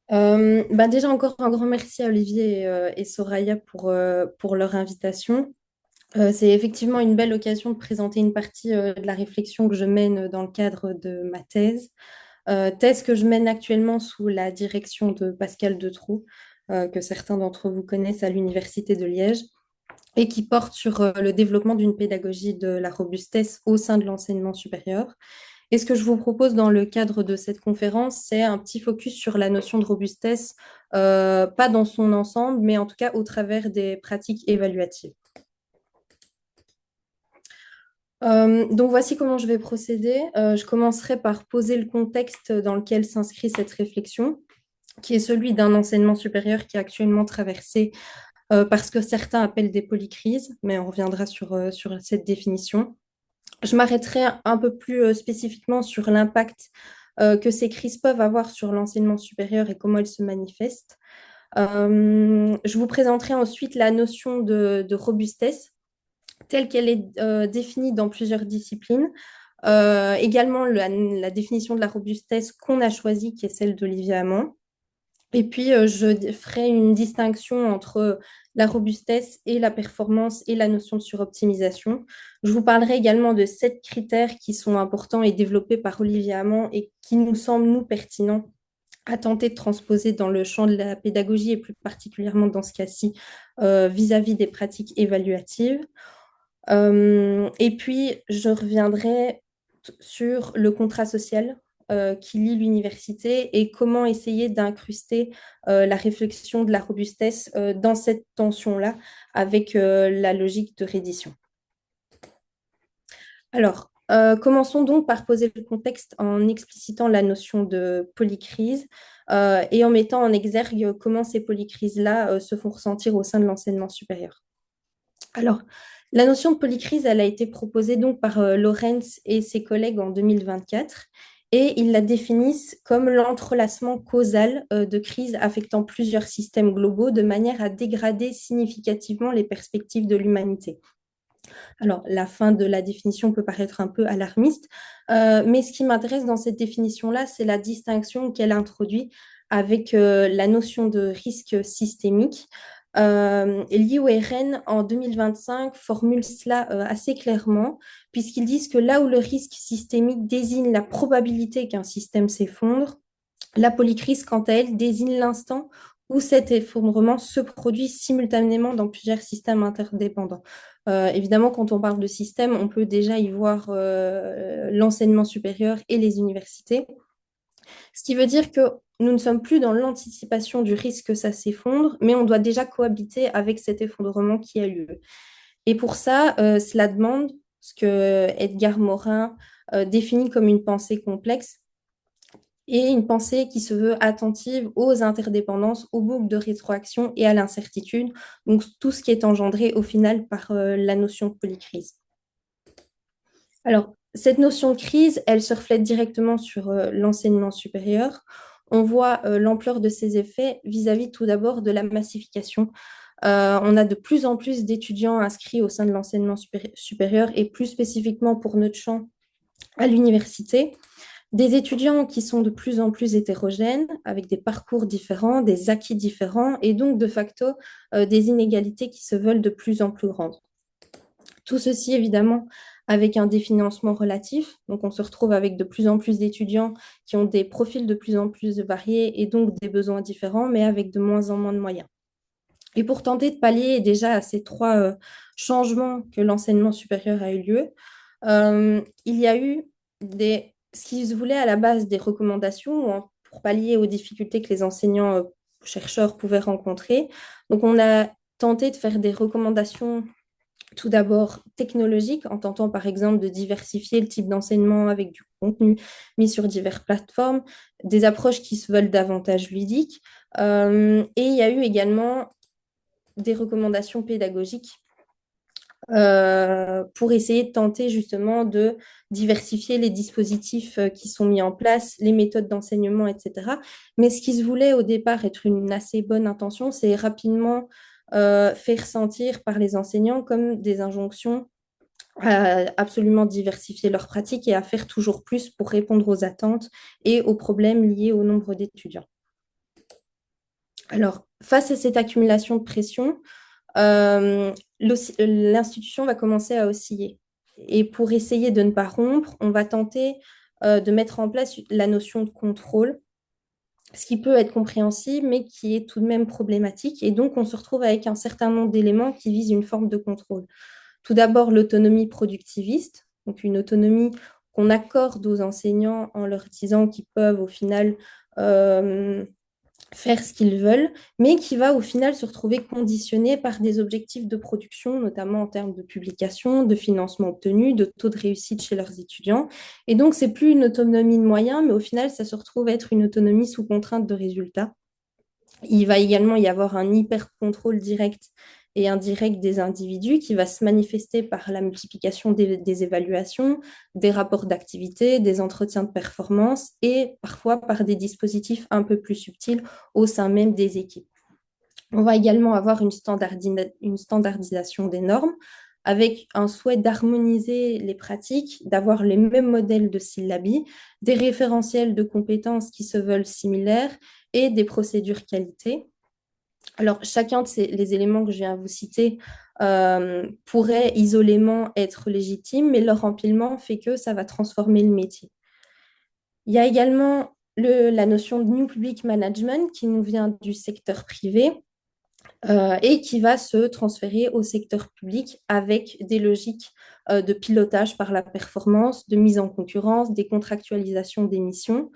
Déjà encore un grand merci à Olivier et Soraya pour leur invitation. C'est effectivement une belle occasion de présenter une partie de la réflexion que je mène dans le cadre de ma thèse. Thèse que je mène actuellement sous la direction de Pascal Detroux, que certains d'entre vous connaissent à l'Université de Liège, et qui porte sur le développement d'une pédagogie de la robustesse au sein de l'enseignement supérieur. Et ce que je vous propose dans le cadre de cette conférence, c'est un petit focus sur la notion de robustesse, pas dans son ensemble, mais en tout cas au travers des pratiques évaluatives. Donc voici comment je vais procéder. Je commencerai par poser le contexte dans lequel s'inscrit cette réflexion, qui est celui d'un enseignement supérieur qui est actuellement traversé par ce que certains appellent des polycrises, mais on reviendra sur cette définition. Je m'arrêterai un peu plus spécifiquement sur l'impact que ces crises peuvent avoir sur l'enseignement supérieur et comment elles se manifestent. Je vous présenterai ensuite la notion de robustesse telle qu'elle est définie dans plusieurs disciplines. Également la définition de la robustesse qu'on a choisie, qui est celle d'Olivier Hamon. Et puis, je ferai une distinction entre la robustesse et la performance et la notion de suroptimisation. Je vous parlerai également de 7 critères qui sont importants et développés par Olivier Hamon et qui nous semblent, nous, pertinents à tenter de transposer dans le champ de la pédagogie et plus particulièrement dans ce cas-ci vis-à-vis des pratiques évaluatives. Et puis, je reviendrai sur le contrat social qui lie l'université et comment essayer d'incruster la réflexion de la robustesse dans cette tension-là avec la logique de reddition. Alors, commençons donc par poser le contexte en explicitant la notion de polycrise et en mettant en exergue comment ces polycrises-là se font ressentir au sein de l'enseignement supérieur. Alors, la notion de polycrise, elle a été proposée donc par Lorenz et ses collègues en 2024 et ils la définissent comme l'entrelacement causal de crises affectant plusieurs systèmes globaux de manière à dégrader significativement les perspectives de l'humanité. Alors, la fin de la définition peut paraître un peu alarmiste, mais ce qui m'intéresse dans cette définition-là, c'est la distinction qu'elle introduit avec la notion de risque systémique. L'IORN en 2025 formule cela assez clairement, puisqu'ils disent que là où le risque systémique désigne la probabilité qu'un système s'effondre, la polycrise, quant à elle, désigne l'instant où cet effondrement se produit simultanément dans plusieurs systèmes interdépendants. Évidemment, quand on parle de système, on peut déjà y voir l'enseignement supérieur et les universités. Ce qui veut dire que nous ne sommes plus dans l'anticipation du risque que ça s'effondre, mais on doit déjà cohabiter avec cet effondrement qui a lieu. Et pour ça, cela demande ce que Edgar Morin définit comme une pensée complexe, et une pensée qui se veut attentive aux interdépendances, aux boucles de rétroaction et à l'incertitude, donc tout ce qui est engendré au final par la notion de polycrise. Alors, cette notion de crise, elle se reflète directement sur l'enseignement supérieur. On voit l'ampleur de ses effets vis-à-vis tout d'abord de la massification. On a de plus en plus d'étudiants inscrits au sein de l'enseignement supérieur et plus spécifiquement pour notre champ à l'université. Des étudiants qui sont de plus en plus hétérogènes, avec des parcours différents, des acquis différents, et donc de facto des inégalités qui se veulent de plus en plus grandes. Tout ceci, évidemment, avec un définancement relatif. Donc, on se retrouve avec de plus en plus d'étudiants qui ont des profils de plus en plus variés et donc des besoins différents, mais avec de moins en moins de moyens. Et pour tenter de pallier déjà à ces 3 changements que l'enseignement supérieur a eu lieu, il y a eu ce qui se voulait à la base des recommandations pour pallier aux difficultés que les enseignants chercheurs pouvaient rencontrer. Donc, on a tenté de faire des recommandations tout d'abord technologiques, en tentant par exemple de diversifier le type d'enseignement avec du contenu mis sur diverses plateformes, des approches qui se veulent davantage ludiques. Et il y a eu également des recommandations pédagogiques pour essayer de tenter justement de diversifier les dispositifs qui sont mis en place, les méthodes d'enseignement, etc. Mais ce qui se voulait au départ être une assez bonne intention, c'est rapidement faire sentir par les enseignants comme des injonctions à absolument diversifier leurs pratiques et à faire toujours plus pour répondre aux attentes et aux problèmes liés au nombre d'étudiants. Alors, face à cette accumulation de pression, l'institution va commencer à osciller. Et pour essayer de ne pas rompre, on va tenter de mettre en place la notion de contrôle, ce qui peut être compréhensible, mais qui est tout de même problématique. Et donc, on se retrouve avec un certain nombre d'éléments qui visent une forme de contrôle. Tout d'abord, l'autonomie productiviste, donc une autonomie qu'on accorde aux enseignants en leur disant qu'ils peuvent au final faire ce qu'ils veulent, mais qui va au final se retrouver conditionné par des objectifs de production, notamment en termes de publication, de financement obtenu, de taux de réussite chez leurs étudiants. Et donc, c'est plus une autonomie de moyens, mais au final, ça se retrouve être une autonomie sous contrainte de résultats. Il va également y avoir un hyper-contrôle direct et indirect des individus qui va se manifester par la multiplication des évaluations, des rapports d'activité, des entretiens de performance et parfois par des dispositifs un peu plus subtils au sein même des équipes. On va également avoir une standardisation des normes avec un souhait d'harmoniser les pratiques, d'avoir les mêmes modèles de syllabie, des référentiels de compétences qui se veulent similaires et des procédures qualité. Alors, chacun de les éléments que je viens à vous citer pourrait isolément être légitime, mais leur empilement fait que ça va transformer le métier. Il y a également la notion de New Public Management qui nous vient du secteur privé et qui va se transférer au secteur public avec des logiques de pilotage par la performance, de mise en concurrence, des contractualisations des missions,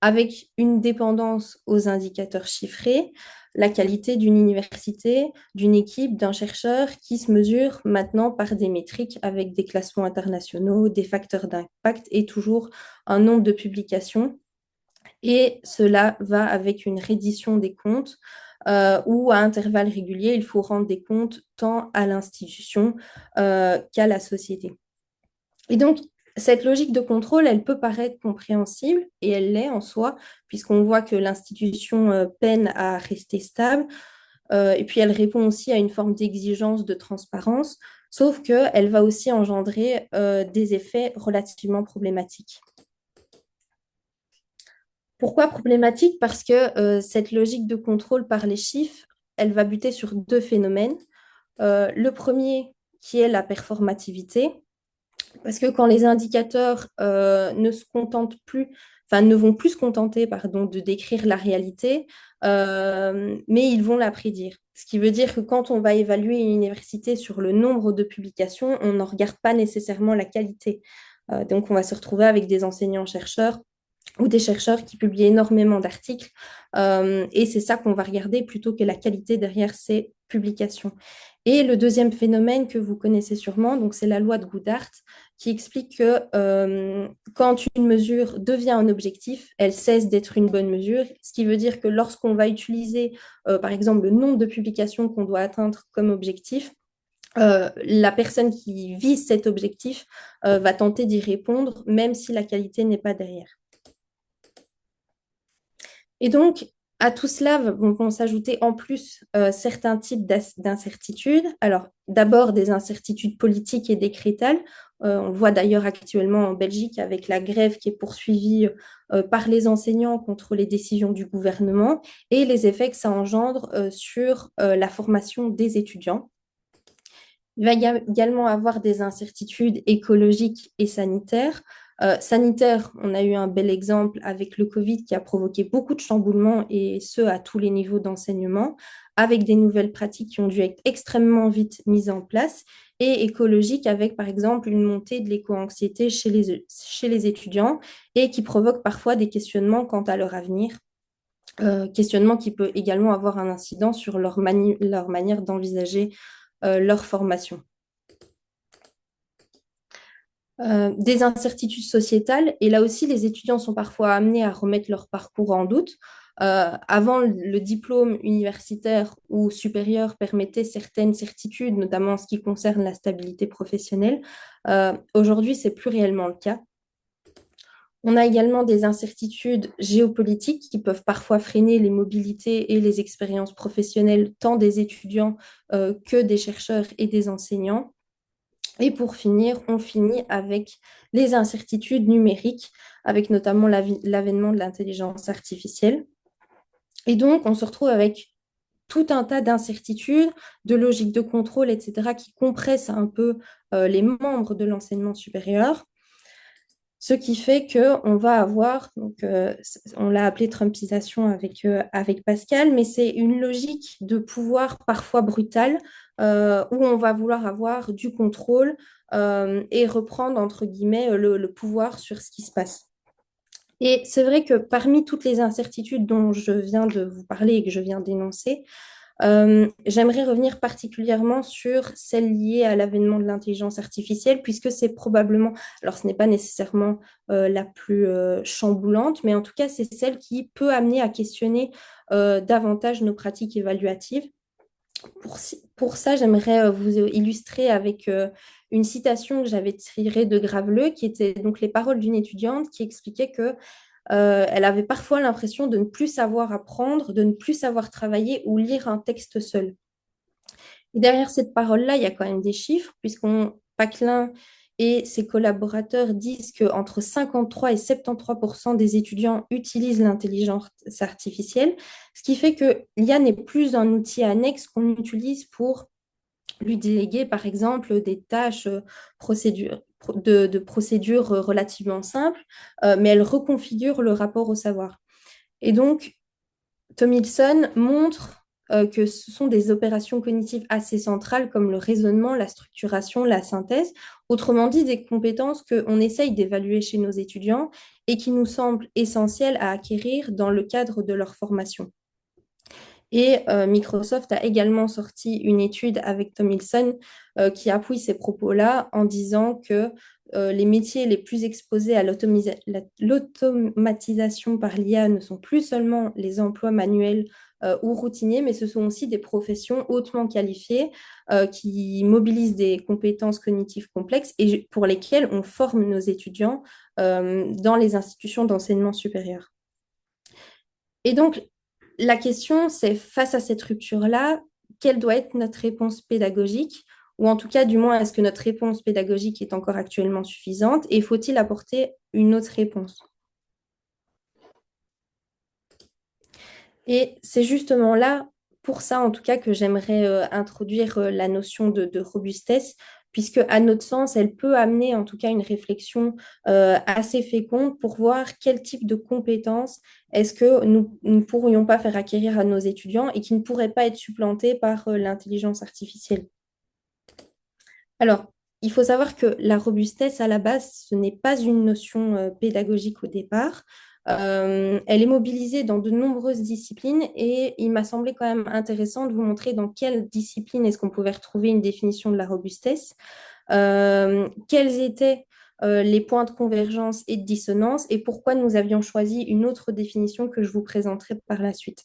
avec une dépendance aux indicateurs chiffrés, la qualité d'une université, d'une équipe, d'un chercheur qui se mesure maintenant par des métriques avec des classements internationaux, des facteurs d'impact et toujours un nombre de publications. Et cela va avec une reddition des comptes où à intervalles réguliers, il faut rendre des comptes tant à l'institution qu'à la société. Et donc, cette logique de contrôle, elle peut paraître compréhensible, et elle l'est en soi, puisqu'on voit que l'institution peine à rester stable, et puis elle répond aussi à une forme d'exigence de transparence, sauf qu'elle va aussi engendrer des effets relativement problématiques. Pourquoi problématique? Parce que cette logique de contrôle par les chiffres, elle va buter sur deux phénomènes. Le premier, qui est la performativité, parce que quand les indicateurs ne se contentent plus, enfin ne vont plus se contenter, pardon, de décrire la réalité, mais ils vont la prédire. Ce qui veut dire que quand on va évaluer une université sur le nombre de publications, on n'en regarde pas nécessairement la qualité. Donc on va se retrouver avec des enseignants-chercheurs ou des chercheurs qui publient énormément d'articles. Et c'est ça qu'on va regarder plutôt que la qualité derrière ces publications. Et le deuxième phénomène que vous connaissez sûrement, donc c'est la loi de Goodhart, qui explique que quand une mesure devient un objectif, elle cesse d'être une bonne mesure, ce qui veut dire que lorsqu'on va utiliser, par exemple, le nombre de publications qu'on doit atteindre comme objectif, la personne qui vise cet objectif va tenter d'y répondre, même si la qualité n'est pas derrière. Et donc, à tout cela vont s'ajouter en plus certains types d'incertitudes. Alors, d'abord des incertitudes politiques et décrétales. On le voit d'ailleurs actuellement en Belgique avec la grève qui est poursuivie par les enseignants contre les décisions du gouvernement et les effets que ça engendre sur la formation des étudiants. Il va également avoir des incertitudes écologiques et sanitaires. Sanitaire, on a eu un bel exemple avec le Covid qui a provoqué beaucoup de chamboulements et ce à tous les niveaux d'enseignement, avec des nouvelles pratiques qui ont dû être extrêmement vite mises en place, et écologique avec par exemple une montée de l'éco-anxiété chez les étudiants et qui provoque parfois des questionnements quant à leur avenir. Questionnement qui peut également avoir un incident sur leur manière d'envisager leur formation. Des incertitudes sociétales, et là aussi, les étudiants sont parfois amenés à remettre leur parcours en doute. Avant, le diplôme universitaire ou supérieur permettait certaines certitudes, notamment en ce qui concerne la stabilité professionnelle. Aujourd'hui, c'est plus réellement le cas. On a également des incertitudes géopolitiques qui peuvent parfois freiner les mobilités et les expériences professionnelles tant des étudiants que des chercheurs et des enseignants. Et pour finir, on finit avec les incertitudes numériques, avec notamment l'avènement de l'intelligence artificielle. Et donc, on se retrouve avec tout un tas d'incertitudes, de logiques de contrôle, etc., qui compressent un peu les membres de l'enseignement supérieur. Ce qui fait qu'on va avoir, donc, on l'a appelé Trumpisation avec Pascal, mais c'est une logique de pouvoir parfois brutale, où on va vouloir avoir du contrôle et reprendre, entre guillemets, le pouvoir sur ce qui se passe. Et c'est vrai que parmi toutes les incertitudes dont je viens de vous parler et que je viens d'énoncer, j'aimerais revenir particulièrement sur celle liée à l'avènement de l'intelligence artificielle, puisque c'est probablement, alors ce n'est pas nécessairement la plus chamboulante, mais en tout cas, c'est celle qui peut amener à questionner davantage nos pratiques évaluatives. Pour ça, j'aimerais vous illustrer avec une citation que j'avais tirée de Graveleux, qui était donc les paroles d'une étudiante qui expliquait que elle avait parfois l'impression de ne plus savoir apprendre, de ne plus savoir travailler ou lire un texte seul. Et derrière cette parole-là, il y a quand même des chiffres, Paclin et ses collaborateurs disent qu'entre 53 et 73% des étudiants utilisent l'intelligence artificielle, ce qui fait que l'IA n'est plus un outil annexe qu'on utilise pour lui déléguer, par exemple, des tâches de procédures relativement simples, mais elle reconfigure le rapport au savoir. Et donc, Tomlinson montre que ce sont des opérations cognitives assez centrales comme le raisonnement, la structuration, la synthèse, autrement dit des compétences qu'on essaye d'évaluer chez nos étudiants et qui nous semblent essentielles à acquérir dans le cadre de leur formation. Et Microsoft a également sorti une étude avec Tomlinson qui appuie ces propos-là en disant que les métiers les plus exposés à l'automatisation par l'IA ne sont plus seulement les emplois manuels ou routiniers, mais ce sont aussi des professions hautement qualifiées qui mobilisent des compétences cognitives complexes et pour lesquelles on forme nos étudiants dans les institutions d'enseignement supérieur. Et donc, la question, c'est face à cette rupture-là, quelle doit être notre réponse pédagogique? Ou en tout cas, du moins, est-ce que notre réponse pédagogique est encore actuellement suffisante? Et faut-il apporter une autre réponse? Et c'est justement là, pour ça en tout cas, que j'aimerais introduire la notion de robustesse, puisque à notre sens, elle peut amener en tout cas une réflexion assez féconde pour voir quel type de compétences est-ce que nous ne pourrions pas faire acquérir à nos étudiants et qui ne pourraient pas être supplantés par l'intelligence artificielle. Alors, il faut savoir que la robustesse, à la base, ce n'est pas une notion pédagogique au départ. Elle est mobilisée dans de nombreuses disciplines et il m'a semblé quand même intéressant de vous montrer dans quelle discipline est-ce qu'on pouvait retrouver une définition de la robustesse, quels étaient les points de convergence et de dissonance et pourquoi nous avions choisi une autre définition que je vous présenterai par la suite.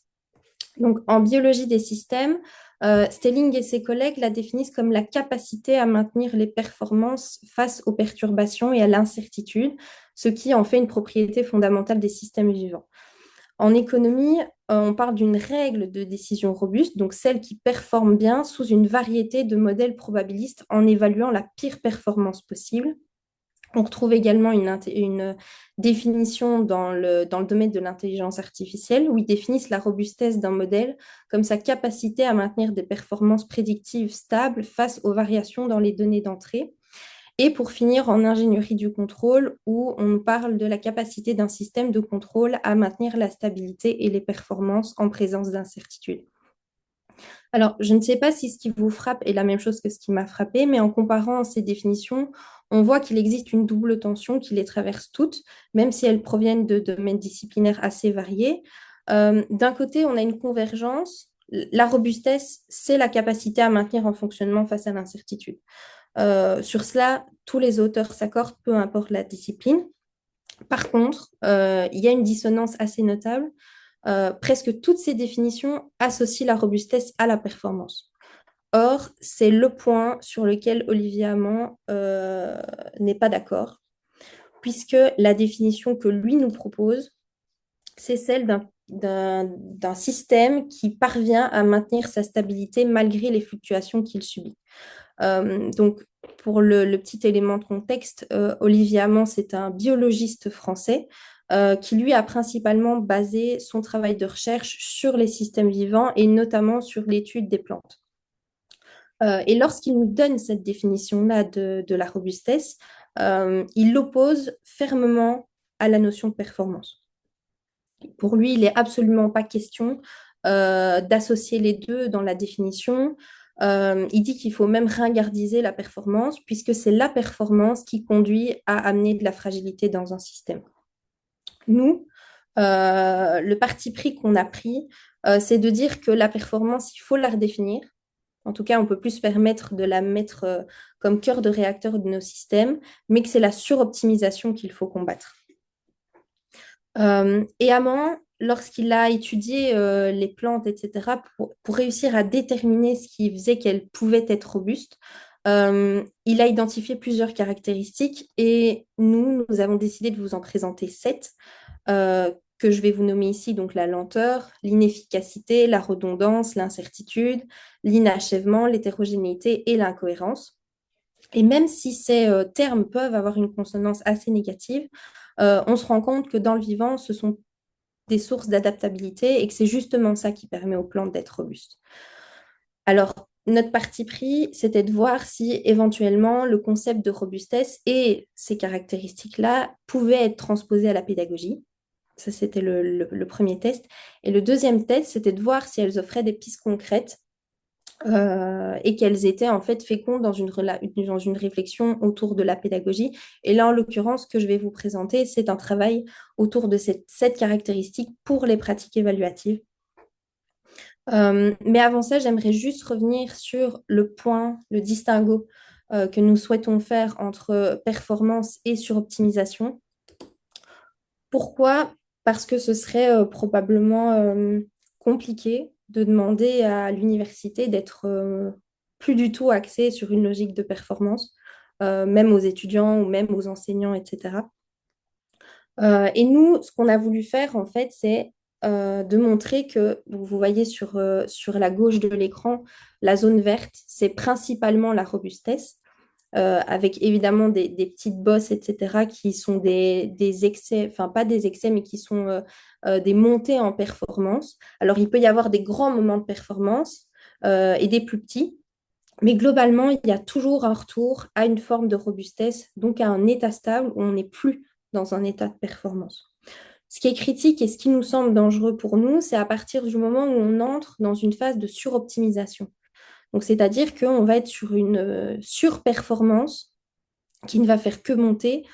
Donc, en biologie des systèmes, Stelling et ses collègues la définissent comme la capacité à maintenir les performances face aux perturbations et à l'incertitude, ce qui en fait une propriété fondamentale des systèmes vivants. En économie, on parle d'une règle de décision robuste, donc celle qui performe bien sous une variété de modèles probabilistes en évaluant la pire performance possible. On retrouve également une définition dans le domaine de l'intelligence artificielle où ils définissent la robustesse d'un modèle comme sa capacité à maintenir des performances prédictives stables face aux variations dans les données d'entrée. Et pour finir, en ingénierie du contrôle, où on parle de la capacité d'un système de contrôle à maintenir la stabilité et les performances en présence d'incertitudes. Alors, je ne sais pas si ce qui vous frappe est la même chose que ce qui m'a frappé, mais en comparant ces définitions, on voit qu'il existe une double tension qui les traverse toutes, même si elles proviennent de domaines disciplinaires assez variés. D'un côté, on a une convergence. La robustesse, c'est la capacité à maintenir en fonctionnement face à l'incertitude. Sur cela, tous les auteurs s'accordent, peu importe la discipline. Par contre, il y a une dissonance assez notable. Presque toutes ces définitions associent la robustesse à la performance. Or, c'est le point sur lequel Olivier Hamon n'est pas d'accord, puisque la définition que lui nous propose, c'est celle d'un système qui parvient à maintenir sa stabilité malgré les fluctuations qu'il subit. Donc, pour le petit élément de contexte, Olivier Amand, c'est un biologiste français qui, lui, a principalement basé son travail de recherche sur les systèmes vivants et notamment sur l'étude des plantes. Et lorsqu'il nous donne cette définition-là de la robustesse, il l'oppose fermement à la notion de performance. Pour lui, il n'est absolument pas question d'associer les deux dans la définition. Il dit qu'il faut même ringardiser la performance, puisque c'est la performance qui conduit à amener de la fragilité dans un système. Nous, le parti pris qu'on a pris, c'est de dire que la performance, il faut la redéfinir. En tout cas, on peut plus se permettre de la mettre comme cœur de réacteur de nos systèmes, mais que c'est la suroptimisation qu'il faut combattre. Et Amand, lorsqu'il a étudié les plantes, etc., pour réussir à déterminer ce qui faisait qu'elles pouvaient être robustes, il a identifié plusieurs caractéristiques et nous avons décidé de vous en présenter 7 que je vais vous nommer ici, donc la lenteur, l'inefficacité, la redondance, l'incertitude, l'inachèvement, l'hétérogénéité et l'incohérence. Et même si ces termes peuvent avoir une consonance assez négative, on se rend compte que dans le vivant, ce sont des sources d'adaptabilité et que c'est justement ça qui permet aux plantes d'être robustes. Alors, notre parti pris, c'était de voir si éventuellement le concept de robustesse et ces caractéristiques-là pouvaient être transposées à la pédagogie. Ça, c'était le premier test. Et le deuxième test, c'était de voir si elles offraient des pistes concrètes et qu'elles étaient en fait fécondes dans une réflexion autour de la pédagogie. Et là, en l'occurrence, ce que je vais vous présenter, c'est un travail autour de cette caractéristique pour les pratiques évaluatives. Mais avant ça, j'aimerais juste revenir sur le point, le distinguo que nous souhaitons faire entre performance et suroptimisation. Pourquoi? Parce que ce serait probablement compliqué de demander à l'université d'être plus du tout axé sur une logique de performance, même aux étudiants ou même aux enseignants, etc. Et nous, ce qu'on a voulu faire, en fait, c'est de montrer que, donc vous voyez sur la gauche de l'écran, la zone verte, c'est principalement la robustesse avec évidemment des petites bosses, etc., qui sont des excès, enfin pas des excès, mais qui sont des montées en performance. Alors, il peut y avoir des grands moments de performance et des plus petits, mais globalement, il y a toujours un retour à une forme de robustesse, donc à un état stable où on n'est plus dans un état de performance. Ce qui est critique et ce qui nous semble dangereux pour nous, c'est à partir du moment où on entre dans une phase de suroptimisation. Donc, c'est-à-dire qu'on va être sur une surperformance qui ne va faire que monter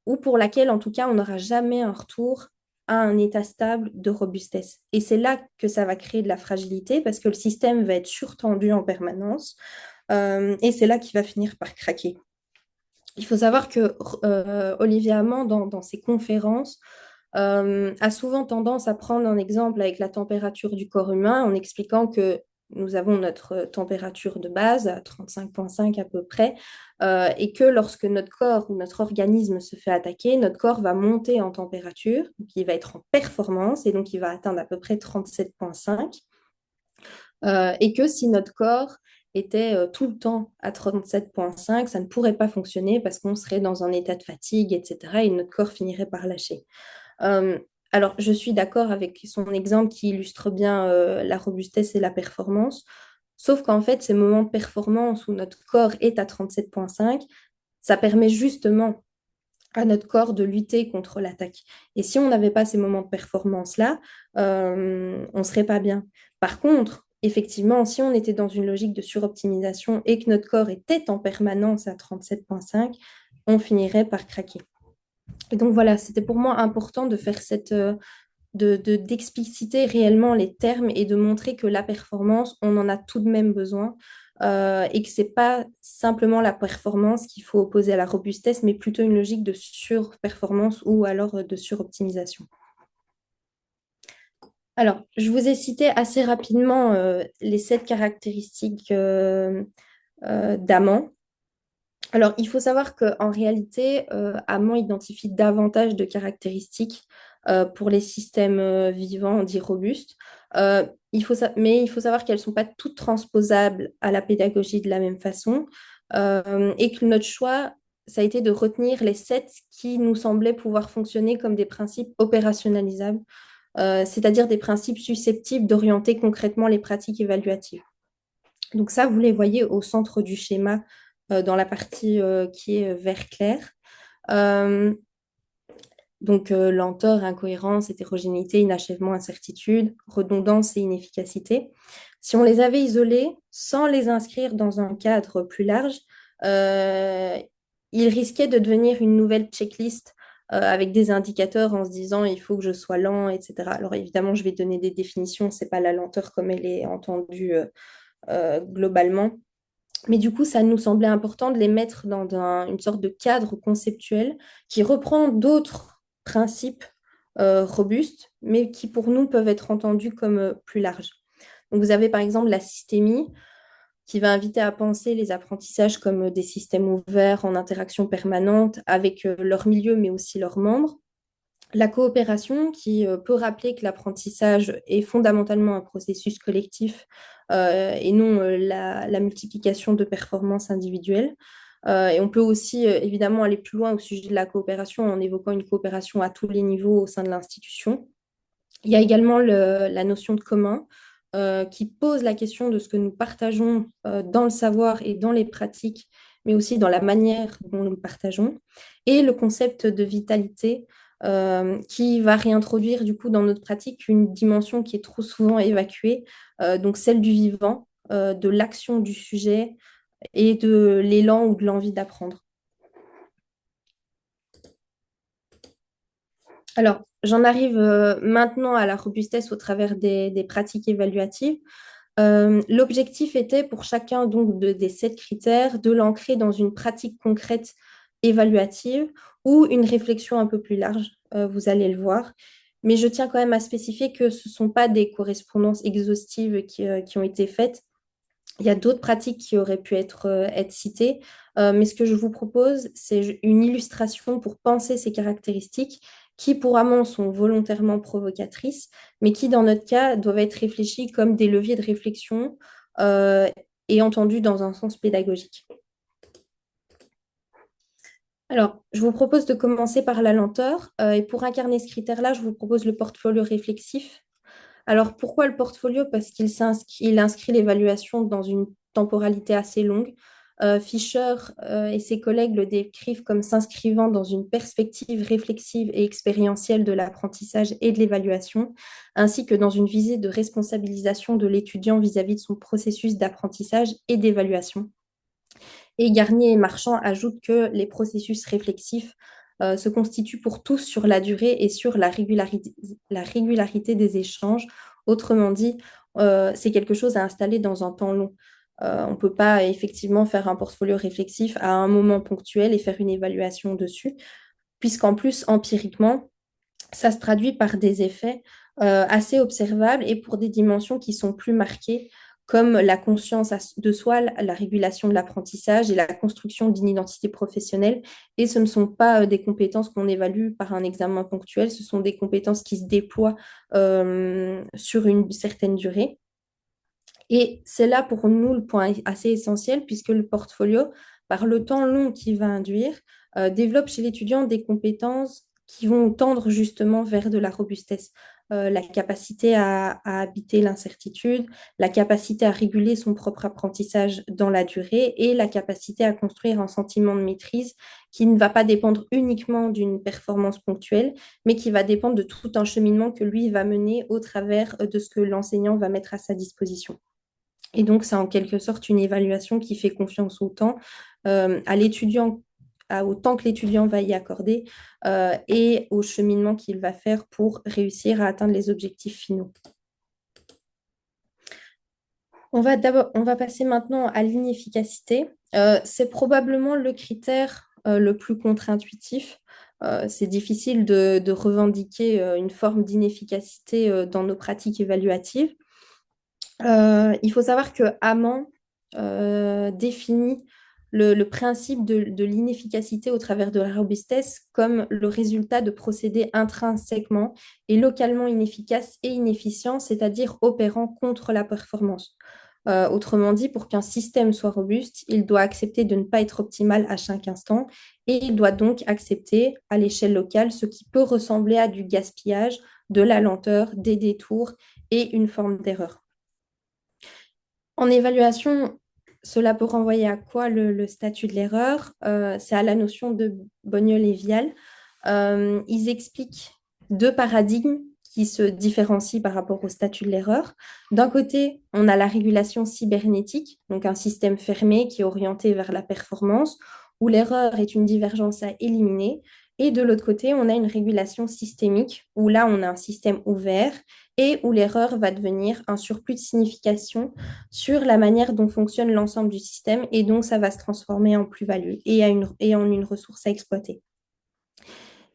ou pour laquelle, en tout cas, on n'aura jamais un retour à un état stable de robustesse. Et c'est là que ça va créer de la fragilité parce que le système va être surtendu en permanence et c'est là qu'il va finir par craquer. Il faut savoir que Olivier Amand, dans ses conférences, a souvent tendance à prendre un exemple avec la température du corps humain en expliquant que nous avons notre température de base à 35,5 à peu près, et que lorsque notre corps ou notre organisme se fait attaquer, notre corps va monter en température, donc il va être en performance, et donc il va atteindre à peu près 37,5, et que si notre corps était tout le temps à 37,5, ça ne pourrait pas fonctionner parce qu'on serait dans un état de fatigue, etc., et notre corps finirait par lâcher. Euh, alors, je suis d'accord avec son exemple qui illustre bien la robustesse et la performance, sauf qu'en fait, ces moments de performance où notre corps est à 37,5, ça permet justement à notre corps de lutter contre l'attaque. Et si on n'avait pas ces moments de performance-là, on ne serait pas bien. Par contre, effectivement, si on était dans une logique de suroptimisation et que notre corps était en permanence à 37,5, on finirait par craquer. Et donc voilà, c'était pour moi important de faire d'expliciter réellement les termes et de montrer que la performance, on en a tout de même besoin et que ce n'est pas simplement la performance qu'il faut opposer à la robustesse, mais plutôt une logique de surperformance ou alors de suroptimisation. Alors, je vous ai cité assez rapidement les 7 caractéristiques d'Amand. Alors, il faut savoir qu'en réalité, Amand identifie davantage de caractéristiques pour les systèmes vivants dits robustes. Mais il faut savoir qu'elles ne sont pas toutes transposables à la pédagogie de la même façon et que notre choix, ça a été de retenir les sept qui nous semblaient pouvoir fonctionner comme des principes opérationnalisables, c'est-à-dire des principes susceptibles d'orienter concrètement les pratiques évaluatives. Donc ça, vous les voyez au centre du schéma dans la partie qui est vert clair. Euh, lenteur, incohérence, hétérogénéité, inachèvement, incertitude, redondance et inefficacité. Si on les avait isolés sans les inscrire dans un cadre plus large, euh, ils risquaient de devenir une nouvelle checklist avec des indicateurs en se disant il faut que je sois lent, etc. Alors évidemment, je vais donner des définitions, c'est pas la lenteur comme elle est entendue globalement. Mais du coup, ça nous semblait important de les mettre dans une sorte de cadre conceptuel qui reprend d'autres principes robustes, mais qui pour nous peuvent être entendus comme plus larges. Donc, vous avez par exemple la systémie qui va inviter à penser les apprentissages comme des systèmes ouverts en interaction permanente avec leur milieu, mais aussi leurs membres. La coopération qui peut rappeler que l'apprentissage est fondamentalement un processus collectif et non la multiplication de performances individuelles. Et on peut aussi évidemment aller plus loin au sujet de la coopération en évoquant une coopération à tous les niveaux au sein de l'institution. Il y a également la notion de commun qui pose la question de ce que nous partageons dans le savoir et dans les pratiques, mais aussi dans la manière dont nous le partageons, et le concept de vitalité qui va réintroduire du coup dans notre pratique une dimension qui est trop souvent évacuée, donc celle du vivant, de l'action du sujet et de l'élan ou de l'envie d'apprendre. Alors, j'en arrive maintenant à la robustesse au travers des pratiques évaluatives. L'objectif était pour chacun donc des sept critères de l'ancrer dans une pratique concrète évaluative ou une réflexion un peu plus large, vous allez le voir. Mais je tiens quand même à spécifier que ce ne sont pas des correspondances exhaustives qui ont été faites. Il y a d'autres pratiques qui auraient pu être citées, mais ce que je vous propose, c'est une illustration pour penser ces caractéristiques qui, pour Amont, sont volontairement provocatrices, mais qui, dans notre cas, doivent être réfléchies comme des leviers de réflexion euh, et entendues dans un sens pédagogique. Alors, je vous propose de commencer par la lenteur, et pour incarner ce critère-là, je vous propose le portfolio réflexif. Alors, pourquoi le portfolio? Parce il inscrit l'évaluation dans une temporalité assez longue. Fischer et ses collègues le décrivent comme s'inscrivant dans une perspective réflexive et expérientielle de l'apprentissage et de l'évaluation, ainsi que dans une visée de responsabilisation de l'étudiant vis-à-vis de son processus d'apprentissage et d'évaluation. Et Garnier et Marchand ajoutent que les processus réflexifs se constituent pour tous sur la durée et sur la régularité des échanges. Autrement dit, c'est quelque chose à installer dans un temps long. On ne peut pas effectivement faire un portfolio réflexif à un moment ponctuel et faire une évaluation dessus, puisqu'en plus, empiriquement, ça se traduit par des effets assez observables et pour des dimensions qui sont plus marquées, comme la conscience de soi, la régulation de l'apprentissage et la construction d'une identité professionnelle. Et ce ne sont pas des compétences qu'on évalue par un examen ponctuel, ce sont des compétences qui se déploient sur une certaine durée. Et c'est là pour nous le point assez essentiel, puisque le portfolio, par le temps long qu'il va induire, développe chez l'étudiant des compétences qui vont tendre justement vers de la robustesse. La capacité à habiter l'incertitude, la capacité à réguler son propre apprentissage dans la durée et la capacité à construire un sentiment de maîtrise qui ne va pas dépendre uniquement d'une performance ponctuelle, mais qui va dépendre de tout un cheminement que lui va mener au travers de ce que l'enseignant va mettre à sa disposition. Et donc, c'est en quelque sorte une évaluation qui fait confiance au temps, à l'étudiant, au temps que l'étudiant va y accorder et au cheminement qu'il va faire pour réussir à atteindre les objectifs finaux. On va passer maintenant à l'inefficacité. C'est probablement le critère le plus contre-intuitif. C'est difficile de revendiquer une forme d'inefficacité dans nos pratiques évaluatives. Il faut savoir que Amand définit le principe de l'inefficacité au travers de la robustesse comme le résultat de procédés intrinsèquement et localement inefficaces et inefficients, c'est-à-dire opérant contre la performance. Autrement dit, pour qu'un système soit robuste, il doit accepter de ne pas être optimal à chaque instant et il doit donc accepter à l'échelle locale ce qui peut ressembler à du gaspillage, de la lenteur, des détours et une forme d'erreur. En évaluation, cela peut renvoyer à quoi le statut de l'erreur? C'est à la notion de Bognol et Vial. Ils expliquent deux paradigmes qui se différencient par rapport au statut de l'erreur. D'un côté, on a la régulation cybernétique, donc un système fermé qui est orienté vers la performance, où l'erreur est une divergence à éliminer. Et de l'autre côté, on a une régulation systémique, où là, on a un système ouvert et où l'erreur va devenir un surplus de signification sur la manière dont fonctionne l'ensemble du système, et donc ça va se transformer en plus-value et en une ressource à exploiter.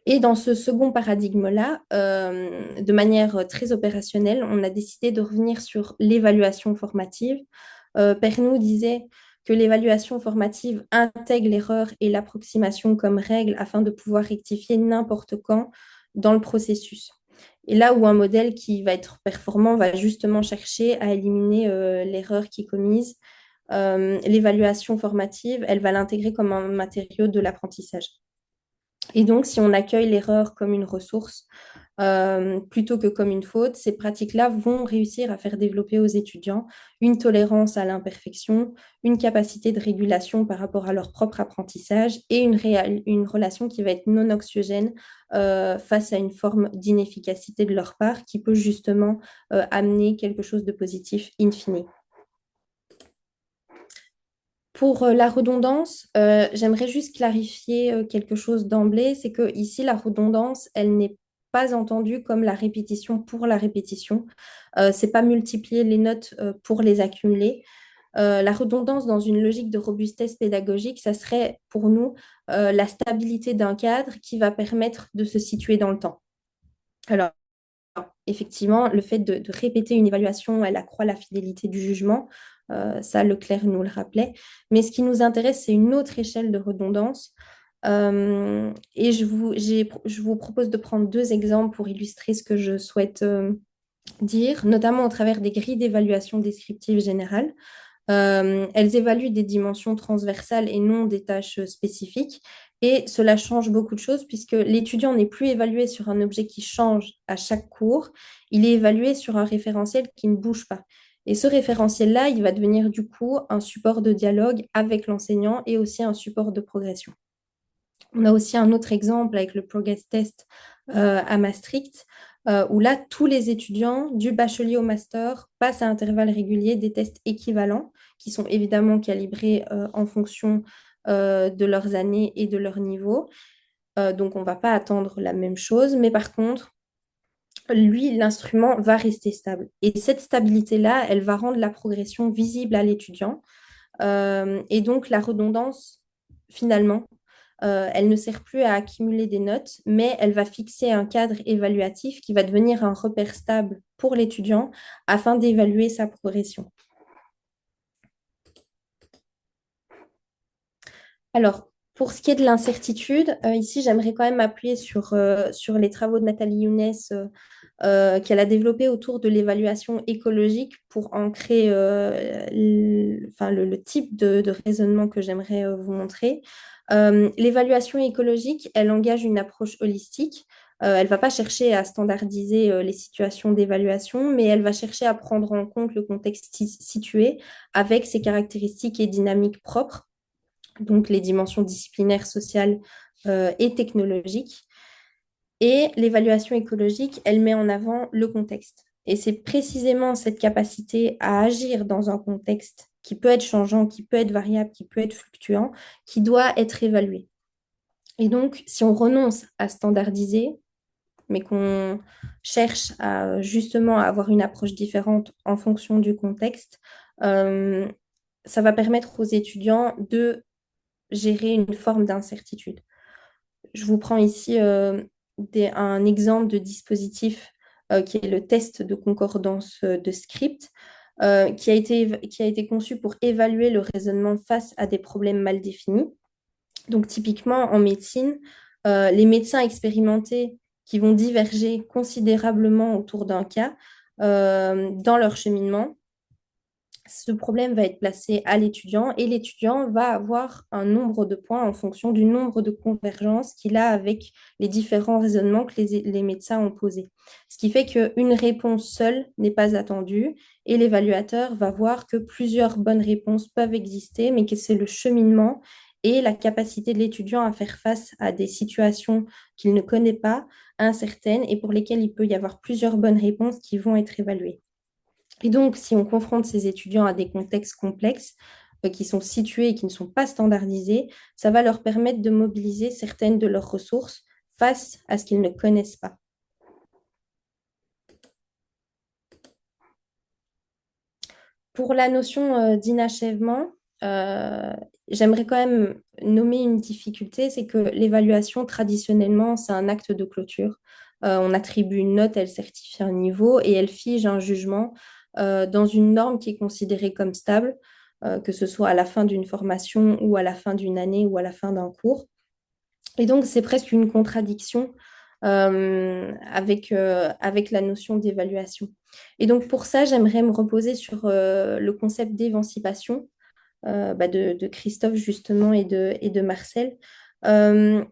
Et dans ce second paradigme-là, de manière très opérationnelle, on a décidé de revenir sur l'évaluation formative. Pernoud disait que l'évaluation formative intègre l'erreur et l'approximation comme règle afin de pouvoir rectifier n'importe quand dans le processus. Et là où un modèle qui va être performant va justement chercher à éliminer l'erreur qui est commise, l'évaluation formative, elle va l'intégrer comme un matériau de l'apprentissage. Et donc, si on accueille l'erreur comme une ressource plutôt que comme une faute, ces pratiques-là vont réussir à faire développer aux étudiants une tolérance à l'imperfection, une capacité de régulation par rapport à leur propre apprentissage et une relation qui va être non anxiogène face à une forme d'inefficacité de leur part qui peut justement amener quelque chose de positif in fine. Pour la redondance, j'aimerais juste clarifier quelque chose d'emblée, c'est que ici la redondance, elle n'est pas entendue comme la répétition pour la répétition. C'est pas multiplier les notes pour les accumuler. La redondance dans une logique de robustesse pédagogique, ça serait pour nous la stabilité d'un cadre qui va permettre de se situer dans le temps. Alors, effectivement, le fait de répéter une évaluation, elle accroît la fidélité du jugement. Ça, Leclerc nous le rappelait. Mais ce qui nous intéresse, c'est une autre échelle de redondance. Et je vous propose de prendre deux exemples pour illustrer ce que je souhaite dire, notamment au travers des grilles d'évaluation descriptive générale. Elles évaluent des dimensions transversales et non des tâches spécifiques. Et cela change beaucoup de choses puisque l'étudiant n'est plus évalué sur un objet qui change à chaque cours, il est évalué sur un référentiel qui ne bouge pas. Et ce référentiel-là, il va devenir du coup un support de dialogue avec l'enseignant et aussi un support de progression. On a aussi un autre exemple avec le Progress Test à Maastricht, où là, tous les étudiants du bachelier au master passent à intervalles réguliers des tests équivalents, qui sont évidemment calibrés en fonction de leurs années et de leur niveau. Donc, on ne va pas attendre la même chose, mais par contre, lui, l'instrument va rester stable. Et cette stabilité-là, elle va rendre la progression visible à l'étudiant. Et donc, la redondance, finalement, elle ne sert plus à accumuler des notes, mais elle va fixer un cadre évaluatif qui va devenir un repère stable pour l'étudiant afin d'évaluer sa progression. Alors, pour ce qui est de l'incertitude, ici, j'aimerais quand même appuyer sur les travaux de Nathalie Younes qu'elle a développé autour de l'évaluation écologique pour ancrer le type de raisonnement que j'aimerais vous montrer. L'évaluation écologique, elle engage une approche holistique. Elle ne va pas chercher à standardiser les situations d'évaluation, mais elle va chercher à prendre en compte le contexte situé avec ses caractéristiques et dynamiques propres, donc les dimensions disciplinaires, sociales et technologiques. Et l'évaluation écologique, elle met en avant le contexte. Et c'est précisément cette capacité à agir dans un contexte qui peut être changeant, qui peut être variable, qui peut être fluctuant, qui doit être évalué. Et donc, si on renonce à standardiser, mais qu'on cherche à justement avoir une approche différente en fonction du contexte, ça va permettre aux étudiants de gérer une forme d'incertitude. Je vous prends ici un exemple de dispositif qui est le test de concordance de script. qui a été conçu pour évaluer le raisonnement face à des problèmes mal définis. Donc, typiquement, en médecine, les médecins expérimentés qui vont diverger considérablement autour d'un cas dans leur cheminement, ce problème va être placé à l'étudiant et l'étudiant va avoir un nombre de points en fonction du nombre de convergences qu'il a avec les différents raisonnements que les médecins ont posés. Ce qui fait qu'une réponse seule n'est pas attendue et l'évaluateur va voir que plusieurs bonnes réponses peuvent exister, mais que c'est le cheminement et la capacité de l'étudiant à faire face à des situations qu'il ne connaît pas, incertaines, et pour lesquelles il peut y avoir plusieurs bonnes réponses qui vont être évaluées. Et donc, si on confronte ces étudiants à des contextes complexes qui sont situés et qui ne sont pas standardisés, ça va leur permettre de mobiliser certaines de leurs ressources face à ce qu'ils ne connaissent pas. Pour la notion d'inachèvement, euh, j'aimerais quand même nommer une difficulté, c'est que l'évaluation, traditionnellement, c'est un acte de clôture. On attribue une note, elle certifie un niveau et elle fige un jugement dans une norme qui est considérée comme stable, que ce soit à la fin d'une formation ou à la fin d'une année ou à la fin d'un cours. Et donc, c'est presque une contradiction avec la notion d'évaluation. Et donc, pour ça, j'aimerais me reposer sur le concept d'émancipation de Christophe, justement, et de Marcel. Euh,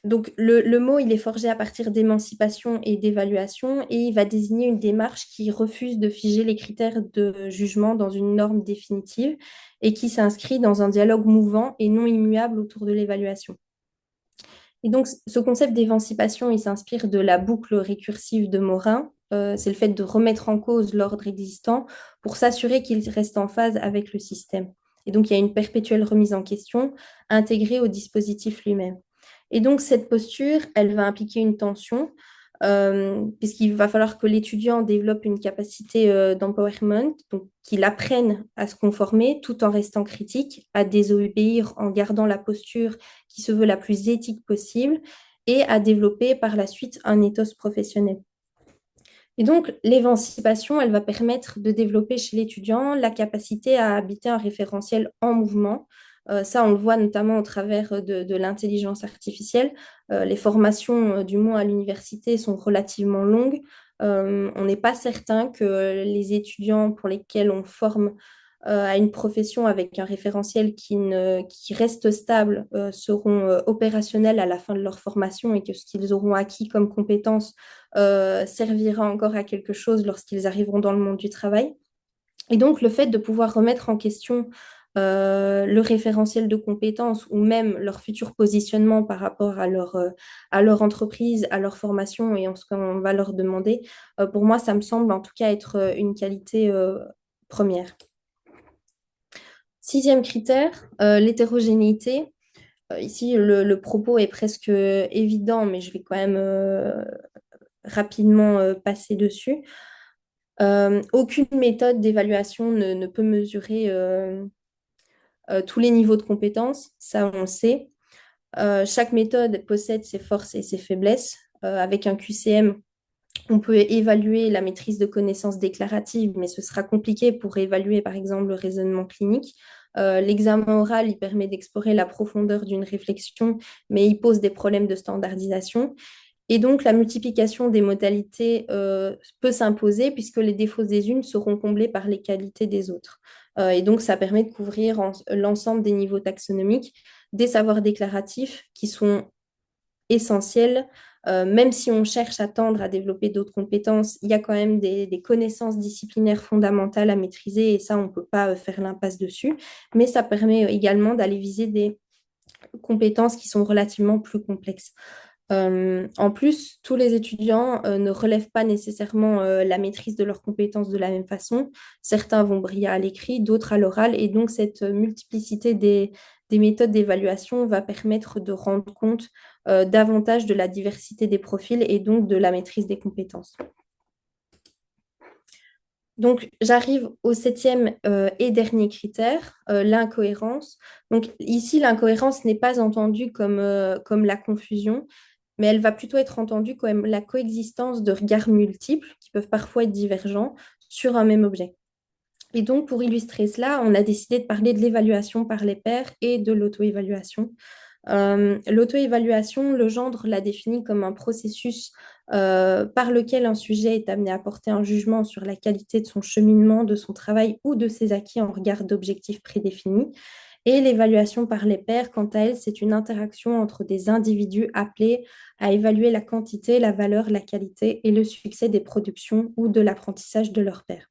donc, le mot, il est forgé à partir d'émancipation et d'évaluation, et il va désigner une démarche qui refuse de figer les critères de jugement dans une norme définitive et qui s'inscrit dans un dialogue mouvant et non immuable autour de l'évaluation. Et donc, ce concept d'émancipation, il s'inspire de la boucle récursive de Morin. C'est le fait de remettre en cause l'ordre existant pour s'assurer qu'il reste en phase avec le système. Et donc, il y a une perpétuelle remise en question intégrée au dispositif lui-même. Et donc, cette posture, elle va impliquer une tension puisqu'il va falloir que l'étudiant développe une capacité d'empowerment, donc qu'il apprenne à se conformer tout en restant critique, à désobéir en gardant la posture qui se veut la plus éthique possible et à développer par la suite un ethos professionnel. Et donc, l'émancipation, elle va permettre de développer chez l'étudiant la capacité à habiter un référentiel en mouvement. Ça, on le voit notamment au travers de l'intelligence artificielle. Les formations, du moins à l'université, sont relativement longues. On n'est pas certain que les étudiants pour lesquels on forme à une profession avec un référentiel qui reste stable seront opérationnels à la fin de leur formation et que ce qu'ils auront acquis comme compétences servira encore à quelque chose lorsqu'ils arriveront dans le monde du travail. Et donc, le fait de pouvoir remettre en question le référentiel de compétences ou même leur futur positionnement par rapport à leur entreprise, à leur formation et en ce qu'on va leur demander, pour moi, ça me semble en tout cas être une qualité première. Sixième critère, l'hétérogénéité. Ici, le propos est presque évident, mais je vais quand même rapidement passer dessus. Aucune méthode d'évaluation ne peut mesurer tous les niveaux de compétences, ça on le sait. Chaque méthode possède ses forces et ses faiblesses. Avec un QCM, on peut évaluer la maîtrise de connaissances déclaratives, mais ce sera compliqué pour évaluer par exemple le raisonnement clinique. L'examen oral, il permet d'explorer la profondeur d'une réflexion, mais il pose des problèmes de standardisation. Et donc, la multiplication des modalités peut s'imposer puisque les défauts des unes seront comblés par les qualités des autres. Et donc, ça permet de couvrir l'ensemble des niveaux taxonomiques, des savoirs déclaratifs qui sont essentiels. Même si on cherche à tendre à développer d'autres compétences, il y a quand même des connaissances disciplinaires fondamentales à maîtriser et ça, on ne peut pas faire l'impasse dessus. Mais ça permet également d'aller viser des compétences qui sont relativement plus complexes. En plus, tous les étudiants ne relèvent pas nécessairement la maîtrise de leurs compétences de la même façon. Certains vont briller à l'écrit, d'autres à l'oral. Et donc, cette multiplicité des méthodes d'évaluation va permettre de rendre compte davantage de la diversité des profils et donc de la maîtrise des compétences. Donc, j'arrive au septième et dernier critère, l'incohérence. Donc, ici, l'incohérence n'est pas entendue comme la confusion, mais elle va plutôt être entendue comme la coexistence de regards multiples, qui peuvent parfois être divergents, sur un même objet. Et donc, pour illustrer cela, on a décidé de parler de l'évaluation par les pairs et de l'auto-évaluation. L'auto-évaluation, Legendre l'a définit comme un processus par lequel un sujet est amené à porter un jugement sur la qualité de son cheminement, de son travail ou de ses acquis en regard d'objectifs prédéfinis. Et l'évaluation par les pairs, quant à elle, c'est une interaction entre des individus appelés à évaluer la quantité, la valeur, la qualité et le succès des productions ou de l'apprentissage de leurs pairs.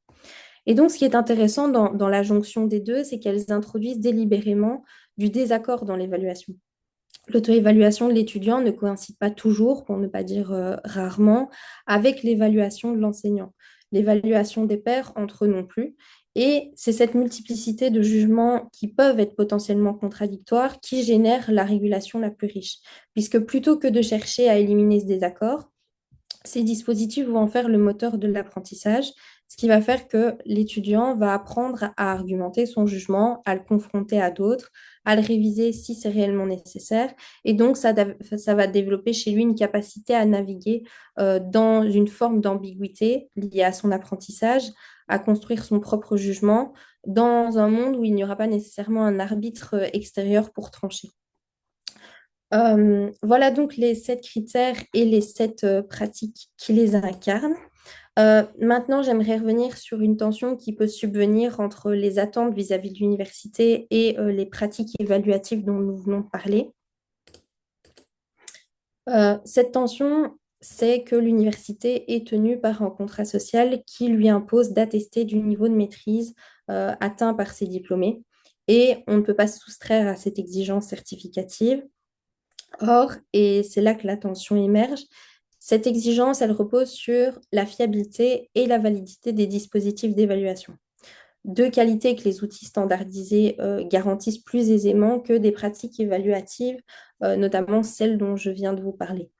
Et donc, ce qui est intéressant dans la jonction des deux, c'est qu'elles introduisent délibérément du désaccord dans l'évaluation. L'auto-évaluation de l'étudiant ne coïncide pas toujours, pour ne pas dire rarement, avec l'évaluation de l'enseignant. L'évaluation des pairs entre eux non plus. Et c'est cette multiplicité de jugements qui peuvent être potentiellement contradictoires qui génère la régulation la plus riche. Puisque plutôt que de chercher à éliminer ce désaccord, ces dispositifs vont en faire le moteur de l'apprentissage, ce qui va faire que l'étudiant va apprendre à argumenter son jugement, à le confronter à d'autres, à le réviser si c'est réellement nécessaire. Et donc, ça va développer chez lui une capacité à naviguer dans une forme d'ambiguïté liée à son apprentissage, à construire son propre jugement dans un monde où il n'y aura pas nécessairement un arbitre extérieur pour trancher. Voilà donc les 7 critères et les 7 pratiques qui les incarnent. Maintenant, j'aimerais revenir sur une tension qui peut subvenir entre les attentes vis-à-vis de l'université et les pratiques évaluatives dont nous venons de parler. Cette tension, c'est que l'université est tenue par un contrat social qui lui impose d'attester du niveau de maîtrise atteint par ses diplômés. Et on ne peut pas se soustraire à cette exigence certificative. Or, et c'est là que la tension émerge, cette exigence, elle repose sur la fiabilité et la validité des dispositifs d'évaluation. Deux qualités que les outils standardisés garantissent plus aisément que des pratiques évaluatives, notamment celles dont je viens de vous parler.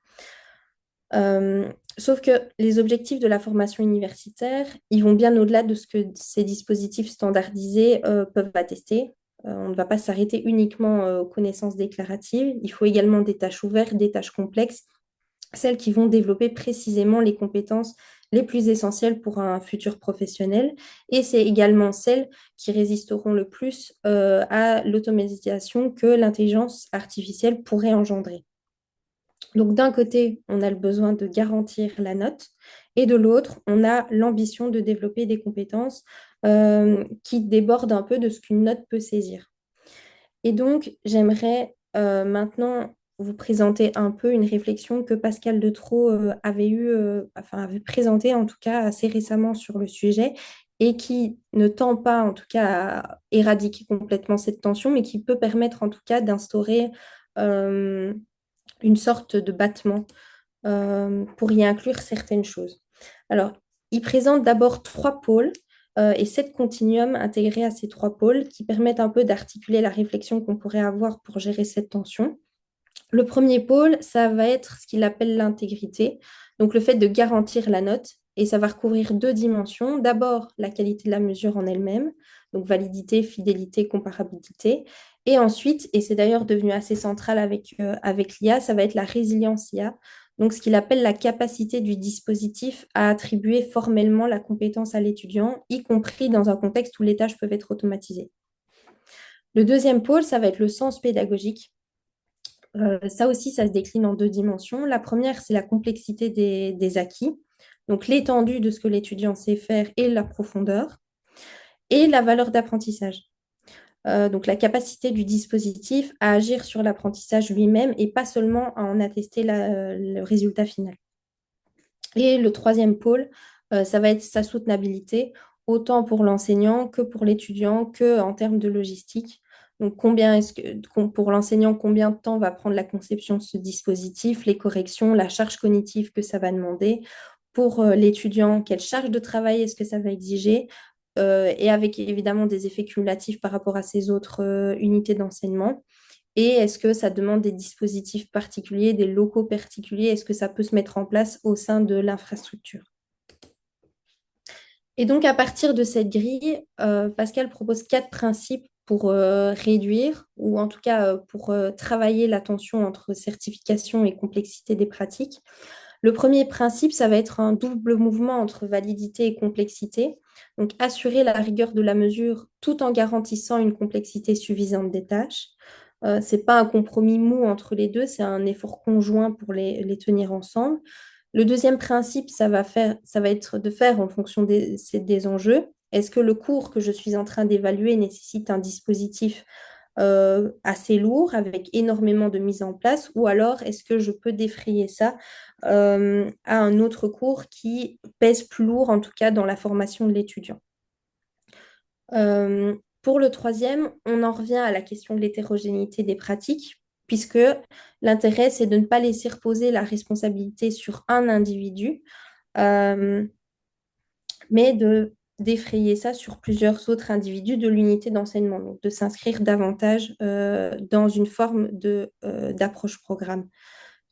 Sauf que les objectifs de la formation universitaire, ils vont bien au-delà de ce que ces dispositifs standardisés peuvent attester. On ne va pas s'arrêter uniquement aux connaissances déclaratives. Il faut également des tâches ouvertes, des tâches complexes, celles qui vont développer précisément les compétences les plus essentielles pour un futur professionnel. Et c'est également celles qui résisteront le plus à l'automatisation que l'intelligence artificielle pourrait engendrer. Donc d'un côté, on a le besoin de garantir la note et de l'autre, on a l'ambition de développer des compétences qui débordent un peu de ce qu'une note peut saisir. Et donc, j'aimerais maintenant vous présenter un peu une réflexion que Pascal Detros avait présentée en tout cas assez récemment sur le sujet et qui ne tend pas en tout cas à éradiquer complètement cette tension, mais qui peut permettre en tout cas d'instaurer euh, une sorte de battement pour y inclure certaines choses. Alors, il présente d'abord 3 pôles et 7 continuums intégrés à ces 3 pôles qui permettent un peu d'articuler la réflexion qu'on pourrait avoir pour gérer cette tension. Le premier pôle, ça va être ce qu'il appelle l'intégrité, donc le fait de garantir la note, et ça va recouvrir 2 dimensions. D'abord, la qualité de la mesure en elle-même, donc validité, fidélité, comparabilité. Et ensuite, et c'est d'ailleurs devenu assez central avec l'IA, ça va être la résilience IA, donc ce qu'il appelle la capacité du dispositif à attribuer formellement la compétence à l'étudiant, y compris dans un contexte où les tâches peuvent être automatisées. Le deuxième pôle, ça va être le sens pédagogique. Ça aussi, ça se décline en 2 dimensions. La première, c'est la complexité des acquis, donc l'étendue de ce que l'étudiant sait faire et la profondeur, et la valeur d'apprentissage. Donc la capacité du dispositif à agir sur l'apprentissage lui-même et pas seulement à en attester le résultat final. Et le troisième pôle, ça va être sa soutenabilité, autant pour l'enseignant que pour l'étudiant, que en termes de logistique. Donc, pour l'enseignant, combien de temps va prendre la conception de ce dispositif, les corrections, la charge cognitive que ça va demander. Pour l'étudiant, quelle charge de travail est-ce que ça va exiger, et avec évidemment des effets cumulatifs par rapport à ces autres unités d'enseignement. Et est-ce que ça demande des dispositifs particuliers, des locaux particuliers? Est-ce que ça peut se mettre en place au sein de l'infrastructure? Et donc, à partir de cette grille, Pascal propose 4 principes pour réduire, ou en tout cas pour travailler la tension entre certification et complexité des pratiques. Le premier principe, ça va être un double mouvement entre validité et complexité. Donc, assurer la rigueur de la mesure tout en garantissant une complexité suffisante des tâches. Ce n'est pas un compromis mou entre les deux, c'est un effort conjoint pour les tenir ensemble. Le deuxième principe, ça va être de faire en fonction des enjeux. Est-ce que le cours que je suis en train d'évaluer nécessite un dispositif assez lourd avec énormément de mise en place ou alors est-ce que je peux défrayer ça à un autre cours qui pèse plus lourd, en tout cas dans la formation de l'étudiant. Pour le troisième, on en revient à la question de l'hétérogénéité des pratiques, puisque l'intérêt, c'est de ne pas laisser reposer la responsabilité sur un individu, euh, mais de défrayer ça sur plusieurs autres individus de l'unité d'enseignement, donc de s'inscrire davantage dans une forme d'approche programme,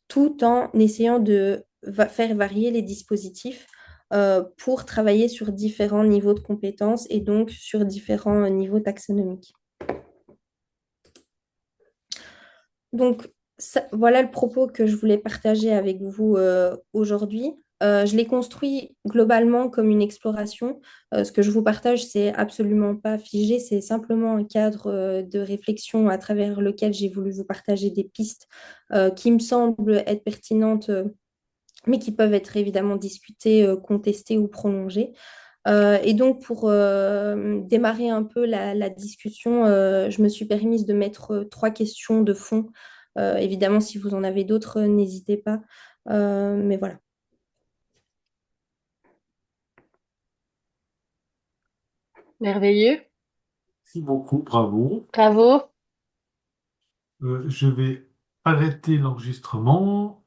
tout en essayant de faire varier les dispositifs pour travailler sur différents niveaux de compétences et donc sur différents niveaux taxonomiques. Donc, voilà le propos que je voulais partager avec vous aujourd'hui. Je l'ai construit globalement comme une exploration. Ce que je vous partage, c'est absolument pas figé, c'est simplement un cadre de réflexion à travers lequel j'ai voulu vous partager des pistes qui me semblent être pertinentes, mais qui peuvent être évidemment discutées, contestées ou prolongées. Et donc, pour démarrer un peu la discussion, je me suis permise de mettre trois questions de fond. Évidemment, si vous en avez d'autres, n'hésitez pas. Mais voilà. Merveilleux. Merci beaucoup, bravo. Bravo. Je vais arrêter l'enregistrement.